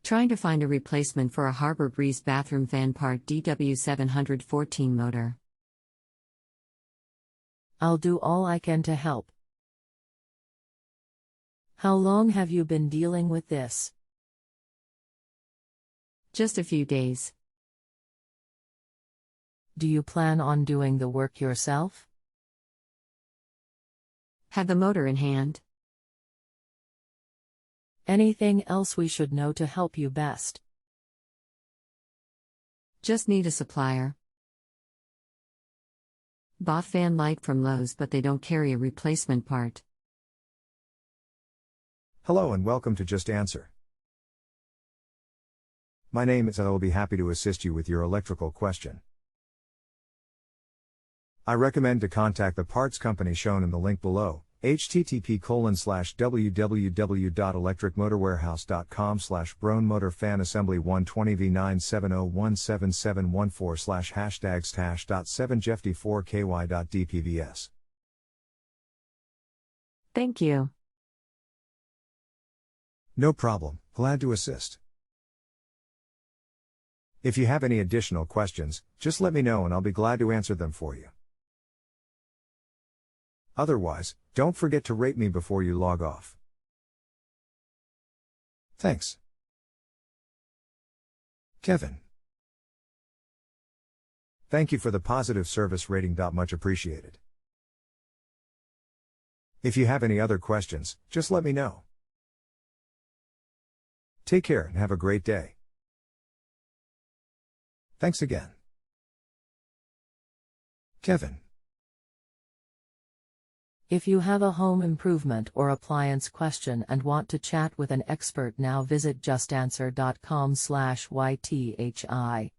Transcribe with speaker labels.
Speaker 1: Trying to find a replacement for a Harbor Breeze bathroom fan part DW714 motor.
Speaker 2: I'll do all I can to help. How long have you been dealing with this?
Speaker 1: Just a few days.
Speaker 2: Do you plan on doing the work yourself?
Speaker 1: Have the motor in hand.
Speaker 2: Anything else we should know to help you best?
Speaker 1: Just need a supplier. Bought fan light from Lowe's, but they don't carry a replacement part.
Speaker 3: Hello and welcome to Just Answer. My name is and I will be happy to assist you with your electrical question. I recommend to contact the parts company shown in the link below, http://www.electricmotorwarehouse.com/Brown Motor Fan Assembly 120V9701774/#/7jefd4ky.dpvs.
Speaker 1: Thank you.
Speaker 3: No problem, glad to assist. If you have any additional questions, just let me know and I'll be glad to answer them for you. Otherwise, don't forget to rate me before you log off. Thanks. Kevin. Thank you for the positive service rating. Much appreciated. If you have any other questions, just let me know. Take care and have a great day. Thanks again. Kevin.
Speaker 2: If you have a home improvement or appliance question and want to chat with an expert now, visit justanswer.com/YTHI.